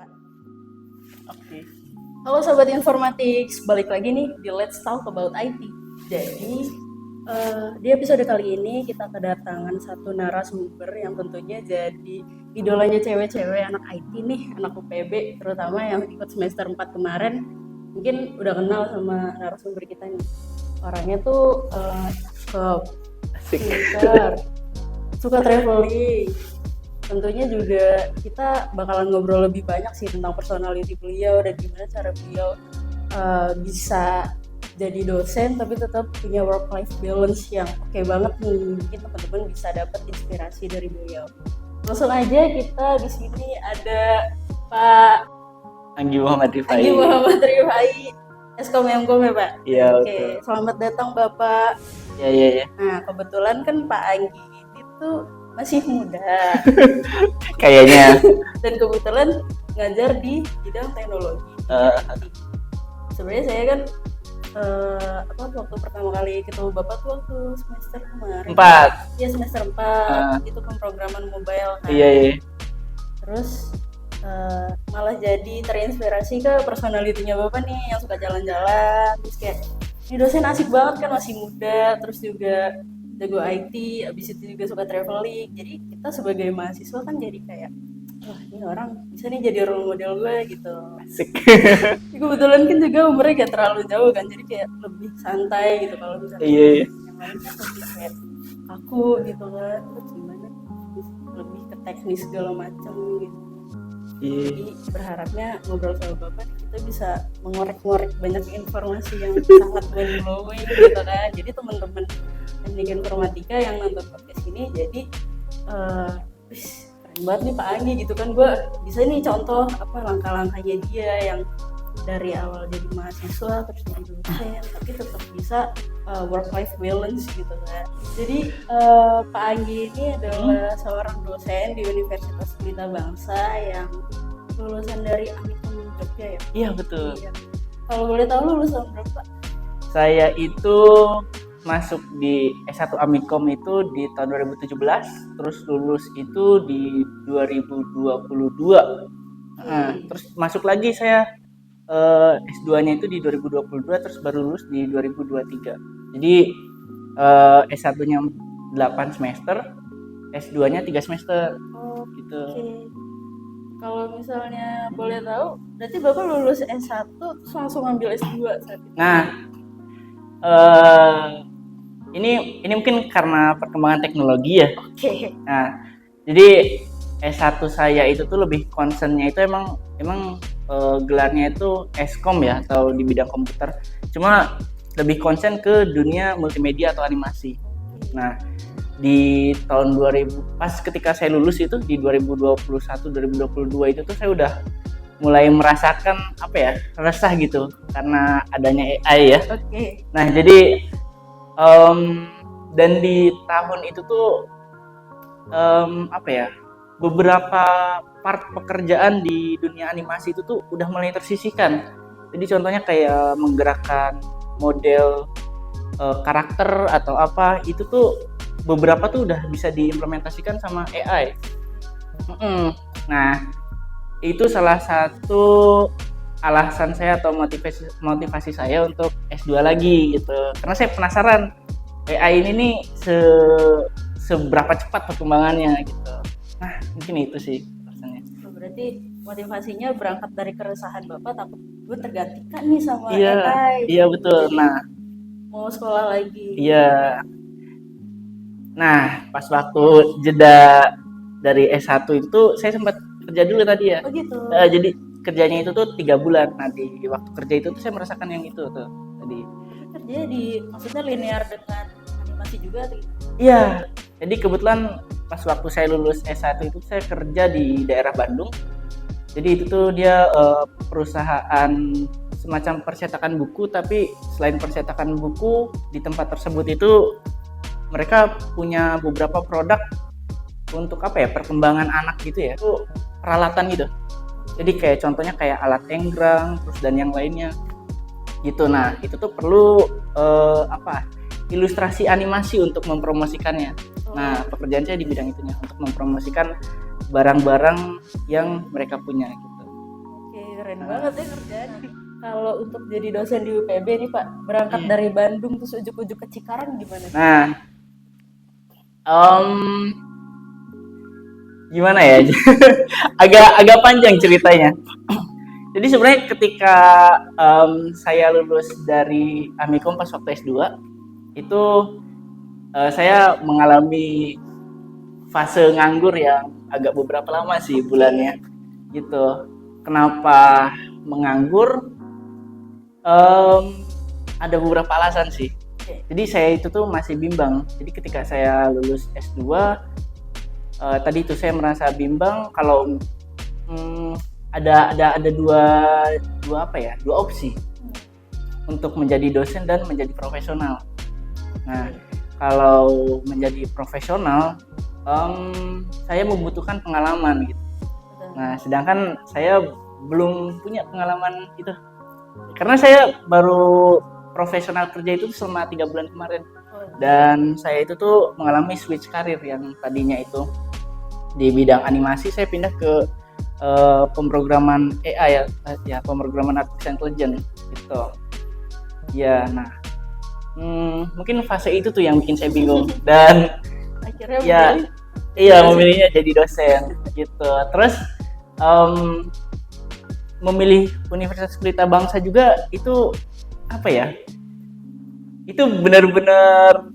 Pak. Oke. Halo Sobat Informatics, balik lagi nih di Let's Talk About IT. Jadi, di episode kali ini kita kedatangan satu narasumber yang tentunya jadi idolanya cewek-cewek anak IT nih, anak UPB, terutama yang ikut semester 4 kemarin. Mungkin udah kenal sama narasumber kita nih. Orangnya tuh pintar, suka traveling. Tentunya juga kita bakalan ngobrol lebih banyak sih tentang personality beliau dan gimana cara beliau bisa jadi dosen tapi tetap punya work-life balance yang oke banget nih. Mungkin teman-teman bisa dapat inspirasi dari beliau. Langsung aja kita di sini ada Pak Anggi Muhammad Rifai. Anggi Muhammad Rifai, Eskom Mkom ya Pak? Iya. Oke, selamat datang Bapak. Iya. Nah kebetulan kan Pak Anggi ini tuh masih muda Kayaknya. dan kebetulan ngajar di bidang teknologi. Sebenarnya saya kan waktu pertama kali ketemu Bapak tuh waktu semester kemarin. 4. Iya semester 4 itu pemrograman mobile kan. Iya. Terus malah jadi terinspirasi ke personality-nya Bapak nih yang suka jalan-jalan. Terus kayak ini dosen asik banget kan, masih muda, terus juga jago IT, abis itu juga suka traveling. Jadi kita sebagai mahasiswa kan jadi kayak, wah ini orang bisa nih jadi role model gue gitu. Asik. Kebetulan kan juga umurnya gak terlalu jauh kan, jadi kayak lebih santai gitu. Kalau misalnya Iya. yang lain kan lebih kayak kaku gitu kan, terus gimana lebih ke teknis segala macam gitu. Iya. Jadi berharapnya ngobrol sama Bapak kita bisa mengorek-ngorek banyak informasi yang sangat mind-blowing gitu kan. Jadi teman-teman teknik informatika yang nonton podcast ini jadi keren banget nih Pak Anggi gitu kan. Gue bisa nih contoh apa langkah-langkahnya dia yang dari awal jadi mahasiswa terus jadi dosen tapi tetap bisa work-life balance gitu kan. Jadi Pak Anggi ini adalah seorang dosen di Universitas Pelita Bangsa yang lulusan dari Amikom Jogja ya? Iya betul. Iya. Kalau boleh tahu lulusan berapa? Saya itu masuk di S1 Amikom itu di tahun 2017, terus lulus itu di 2022. Terus masuk lagi saya S2-nya itu di 2022, terus baru lulus di 2023. Jadi S1-nya 8 semester, S2-nya 3 semester. Gitu. Okay. Kalau misalnya boleh tahu, berarti Bapak lulus S1 terus langsung ambil S2 saat itu? Nah, ini mungkin karena perkembangan teknologi ya. Oke. Nah, jadi S1 saya itu tuh lebih concernnya itu emang gelarnya itu Eskom ya, atau di bidang komputer. Cuma lebih concern ke dunia multimedia atau animasi. Nah, di tahun 2000 pas ketika saya lulus itu di 2021-2022 itu tuh saya udah mulai merasakan apa ya, resah gitu karena adanya AI ya. Oke. Nah, jadi dan di tahun itu tuh beberapa part pekerjaan di dunia animasi itu tuh udah mulai tersisihkan. Jadi contohnya kayak menggerakkan model karakter atau apa, itu tuh beberapa tuh udah bisa diimplementasikan sama AI. Nah, itu salah satu alasan saya atau motivasi saya untuk S2 lagi gitu. Karena saya penasaran AI ini nih seberapa cepat perkembangannya gitu. Nah, mungkin itu sih rasanya. Berarti motivasinya berangkat dari keresahan Bapak, takut gue tergantikan nih sama AI. Iya betul. Nah, mau sekolah lagi. Iya. Nah, pas waktu jeda dari S1 itu saya sempat kerja dulu tadi ya. Oh gitu. Jadi kerjanya itu tuh 3 bulan. Nah, di waktu kerja itu tuh saya merasakan yang itu tuh tadi. Kerjanya maksudnya linear dengan animasi juga atau gitu? Iya. Jadi kebetulan pas waktu saya lulus S1 itu saya kerja di daerah Bandung. Jadi itu tuh dia perusahaan semacam percetakan buku, tapi selain percetakan buku di tempat tersebut itu mereka punya beberapa produk untuk apa ya, perkembangan anak gitu ya, itu peralatan gitu. Jadi kayak contohnya kayak alat enggrang terus dan yang lainnya gitu. Nah, itu tuh perlu ilustrasi animasi untuk mempromosikannya. Nah, pekerjaan saya di bidang itunya untuk mempromosikan barang-barang yang mereka punya gitu. Oke, keren banget ya kerjaannya. Kalau untuk jadi dosen di UPB nih Pak, berangkat dari Bandung terus ujuk-ujuk ke Cikarang gimana? Nah, em, gimana ya? Agak panjang ceritanya. Jadi sebenarnya ketika saya lulus dari Amikom pas waktu S2 itu saya mengalami fase nganggur yang agak beberapa lama sih bulannya gitu. Kenapa menganggur? Ada beberapa alasan sih. Jadi saya itu tuh masih bimbang. Jadi ketika saya lulus S2 tadi itu saya merasa bimbang kalau ada dua opsi untuk menjadi dosen dan menjadi profesional. Nah, kalau menjadi profesional saya membutuhkan pengalaman gitu. Nah, sedangkan saya belum punya pengalaman itu. Karena saya baru profesional kerja itu selama 3 bulan kemarin. Dan saya itu tuh mengalami switch karir yang tadinya itu di bidang animasi, saya pindah ke pemrograman AI ya pemrograman artificial intelligence gitu. Ya, nah mungkin fase itu tuh yang bikin saya bingung dan Akhirnya memilihnya jadi dosen gitu. Terus memilih Universitas Pelita Bangsa juga itu apa ya? Itu benar-benar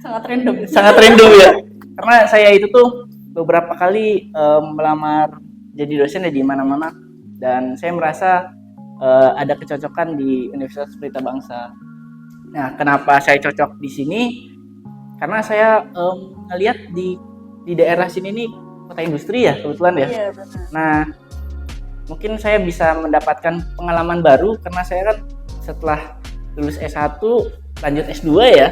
sangat random ya. Karena saya itu tuh beberapa kali melamar jadi dosen di mana-mana dan saya merasa ada kecocokan di Universitas Pelita Bangsa. Nah, kenapa saya cocok di sini? Karena saya ngelihat di daerah sini nih kota industri ya kebetulan ya. Iya, benar. Nah, mungkin saya bisa mendapatkan pengalaman baru karena saya kan setelah lulus S1 lanjut S2 ya. Iya.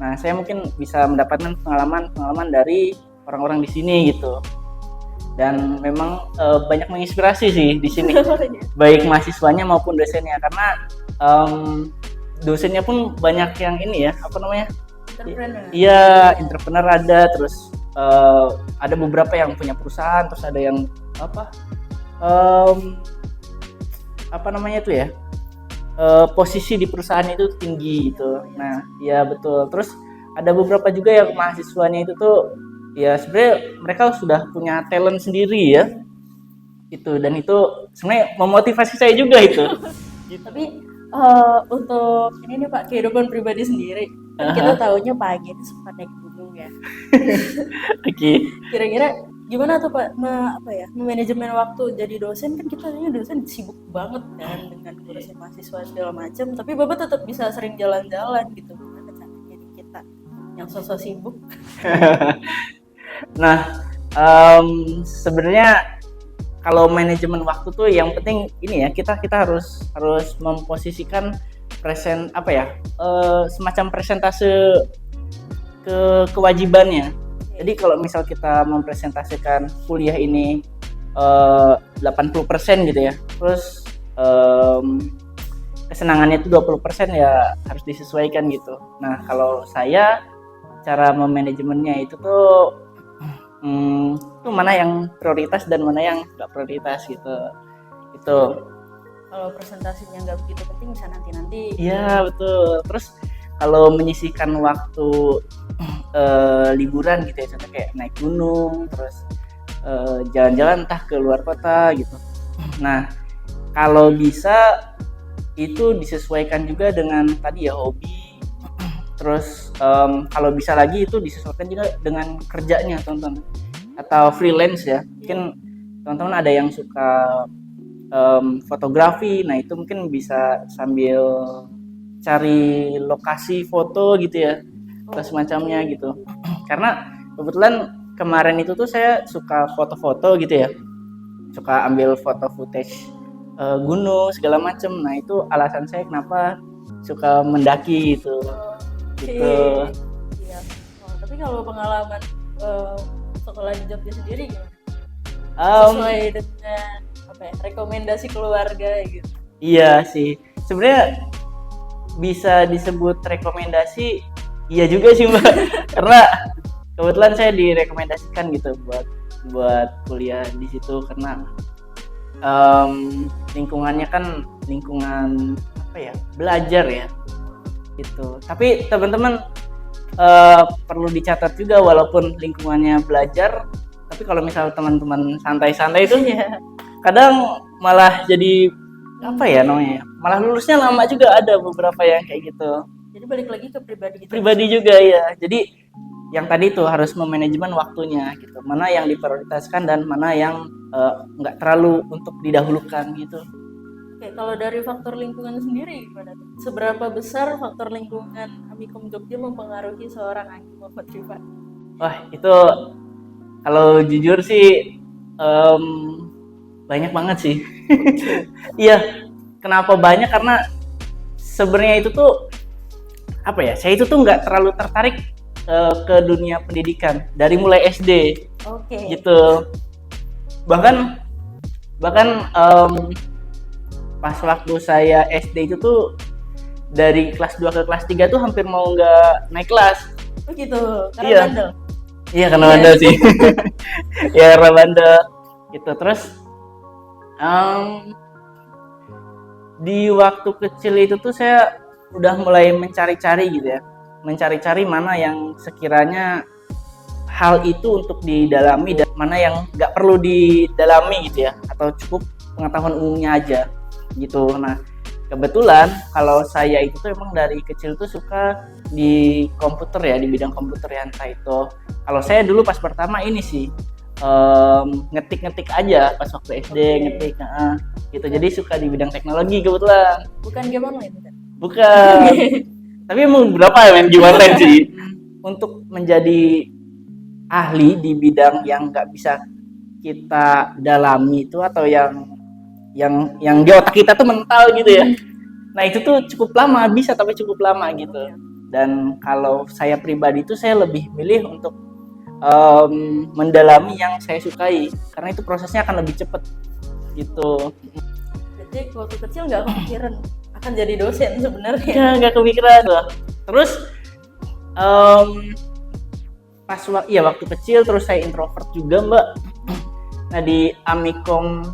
Nah, saya mungkin bisa mendapatkan pengalaman dari orang-orang di sini gitu. Dan memang banyak menginspirasi sih di sini. Baik mahasiswanya maupun dosennya karena dosennya pun banyak yang ini ya, apa namanya? Entrepreneur. Iya, entrepreneur ada, terus ada beberapa yang punya perusahaan, terus ada yang apa namanya itu ya, posisi di perusahaan itu tinggi gitu. Nah, ya betul. Terus ada beberapa juga yang mahasiswanya itu tuh ya sebenarnya mereka sudah punya talent sendiri ya itu, dan itu sebenarnya memotivasi saya juga itu. Tapi untuk ini nih Pak, kehidupan pribadi sendiri kan kita tahunya pagi itu sempat naik gunung ya. Oke. Kira-kira gimana tuh Pak manajemen waktu jadi dosen? Kan kita ini dosen sibuk banget kan dengan ngurusin mahasiswa segala macam, tapi Bapak tetap bisa sering jalan-jalan gitu. Gimana caranya di kita yang sosok sibuk? Nah, sebenarnya kalau manajemen waktu tuh yang penting ini ya, kita harus memposisikan semacam presentase kewajibannya. Jadi kalau misal kita mempresentasikan kuliah ini 80% gitu ya, terus kesenangannya itu 20% ya harus disesuaikan gitu. Nah, kalau saya cara memanajemennya itu tuh itu mana yang prioritas dan mana yang nggak prioritas gitu. Itu. Kalau presentasinya nggak begitu penting bisa nanti. Iya, betul. Terus kalau menyisihkan waktu liburan gitu ya, contoh kayak naik gunung, terus jalan-jalan entah ke luar kota gitu. Nah, kalau bisa itu disesuaikan juga dengan tadi ya hobi. Terus kalau bisa lagi itu disesuaikan juga dengan kerjanya teman-teman, atau freelance ya. Mungkin teman-teman ada yang suka fotografi, nah itu mungkin bisa sambil cari lokasi foto gitu ya, atau semacamnya gitu. Karena kebetulan kemarin itu tuh saya suka foto-foto gitu ya, suka ambil foto footage gunung segala macem. Nah itu alasan saya kenapa suka mendaki gitu. Gitu. Iya. Tapi kalau pengalaman sekolah di Jogja sendiri gimana? Sesuai dengan rekomendasi keluarga gitu. Iya sih, sebenarnya bisa disebut rekomendasi, iya juga sih Mbak. Karena kebetulan saya direkomendasikan gitu buat kuliah di situ karena lingkungannya kan lingkungan apa ya, belajar ya gitu. Tapi teman-teman perlu dicatat juga, walaupun lingkungannya belajar, tapi kalau misal teman-teman santai-santai itu kadang malah jadi apa ya namanya, malah lulusnya lama juga, ada beberapa yang kayak gitu. Jadi balik lagi ke pribadi kita. Pribadi juga ya. Jadi yang tadi tuh harus memanajemen waktunya gitu, mana yang diprioritaskan dan mana yang nggak terlalu untuk didahulukan gitu. Oke, kalau dari faktor lingkungan sendiri gimana tuh? Seberapa besar faktor lingkungan Amikom Jogja mempengaruhi seorang Anggi Muhammad Rifat? Wah, itu kalau jujur sih banyak banget sih. Iya, kenapa banyak? Karena sebenarnya itu tuh apa ya? Saya itu tuh nggak terlalu tertarik ke dunia pendidikan dari mulai SD. Oke. Gitu. Bahkan pas waktu saya SD itu tuh dari kelas 2 ke kelas 3 tuh hampir mau nggak naik kelas. Oh gitu, karena Iya. bandel. Iya, karena bandel sih. Ya karena bandel gitu. Terus di waktu kecil itu tuh saya udah mulai mencari-cari gitu ya, mencari-cari mana yang sekiranya hal itu untuk didalami dan mana yang nggak perlu didalami gitu ya, atau cukup pengetahuan umumnya aja gitu. Nah kebetulan kalau saya itu tuh emang dari kecil tuh suka di komputer ya, di bidang komputer ya. Entah itu kalau saya dulu pas pertama ini sih ngetik-ngetik aja pas waktu SD, ngetik gitu. Jadi suka di bidang teknologi kebetulan. Bukan game online kan? Bukan. Tapi emang berapa ya main game online sih. Untuk menjadi ahli di bidang yang nggak bisa kita dalami itu, atau yang di otak kita tuh mental gitu ya. Nah itu tuh cukup lama, bisa tapi cukup lama gitu. Dan kalau saya pribadi itu saya lebih milih untuk mendalami yang saya sukai, karena itu prosesnya akan lebih cepat gitu. Jadi waktu kecil nggak kepikiran akan jadi dosen sebenarnya? Ya nggak kepikiran. Terus pas waktu kecil terus saya introvert juga Mbak. Nah di Amikom,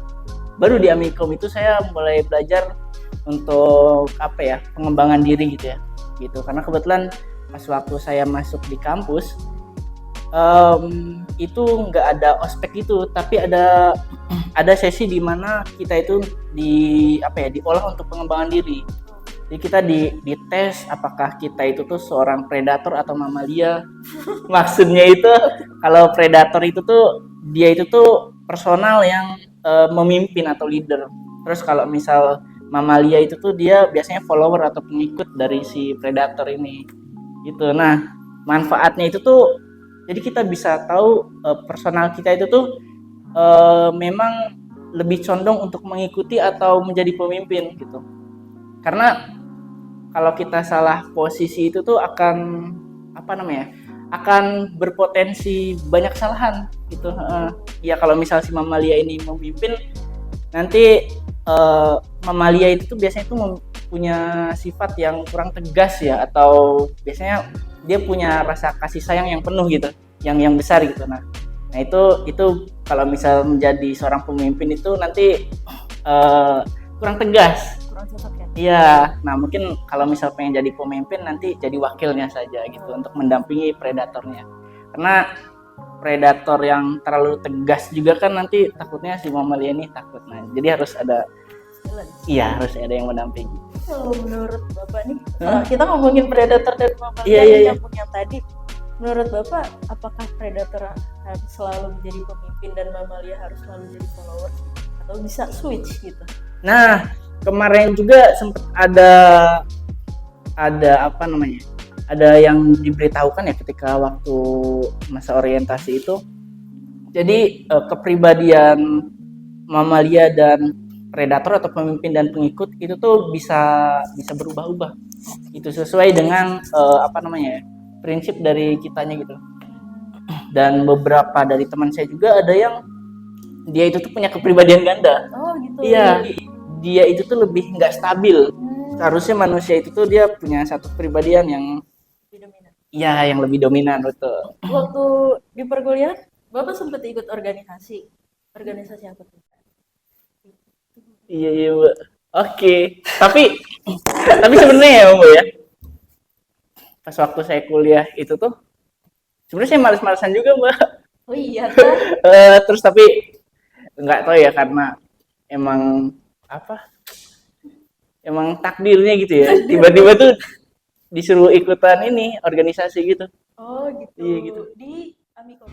baru di Amikom itu saya mulai belajar untuk apa ya, pengembangan diri gitu ya gitu. Karena kebetulan pas waktu saya masuk di kampus itu nggak ada ospek itu, tapi ada sesi di mana kita itu diolah untuk pengembangan diri. Jadi kita dites apakah kita itu tuh seorang predator atau mamalia. Maksudnya itu kalau predator itu tuh dia itu tuh personal yang memimpin atau leader. Terus kalau misal mamalia itu tuh dia biasanya follower atau pengikut dari si predator ini gitu. Nah manfaatnya itu tuh jadi kita bisa tahu personal kita itu tuh memang lebih condong untuk mengikuti atau menjadi pemimpin gitu. Karena kalau kita salah posisi itu tuh akan akan berpotensi banyak kesalahan gitu. Ya kalau misal si mamalia ini memimpin, nanti mamalia itu tuh biasanya tuh punya sifat yang kurang tegas ya, atau biasanya dia punya rasa kasih sayang yang penuh gitu, yang besar gitu. Nah itu kalau misal menjadi seorang pemimpin itu nanti kurang tegas. Kurang cocok ya? Iya, nah mungkin kalau misal pengen jadi pemimpin nanti jadi wakilnya saja gitu untuk mendampingi predatornya. Karena predator yang terlalu tegas juga kan nanti takutnya si mamalia ini takut. Nah jadi harus ada harus ada yang mendampingi. Kalau menurut Bapak nih, kita ngomongin predator dan mamalia yang punya tadi, menurut Bapak apakah predator harus selalu menjadi pemimpin dan mamalia harus selalu jadi follower, atau bisa switch gitu? Nah kemarin juga sempat ada yang diberitahukan ya ketika waktu masa orientasi itu. Jadi kepribadian mamalia dan predator atau pemimpin dan pengikut itu tuh bisa berubah-ubah. Itu sesuai dengan prinsip dari kitanya gitu. Dan beberapa dari teman saya juga ada yang dia itu tuh punya kepribadian ganda. Oh gitu. Iya. Dia itu tuh lebih nggak stabil. Seharusnya manusia itu tuh dia punya satu kepribadian yang lebih dominan. Iya, yang lebih dominan, betul. Waktu di perkuliahan, Bapak sempat ikut organisasi apa tuh? Iya iya Mbak. Oke. Tapi sebenarnya ya Mbak ya, pas waktu saya kuliah itu tuh sebenarnya saya males-malesan juga Mbak. Oh iya kan? Terus tapi nggak tahu ya karena emang apa? Emang takdirnya gitu ya. Tiba-tiba tuh disuruh ikutan ini organisasi gitu. Oh gitu. Iya gitu. Di Amiko.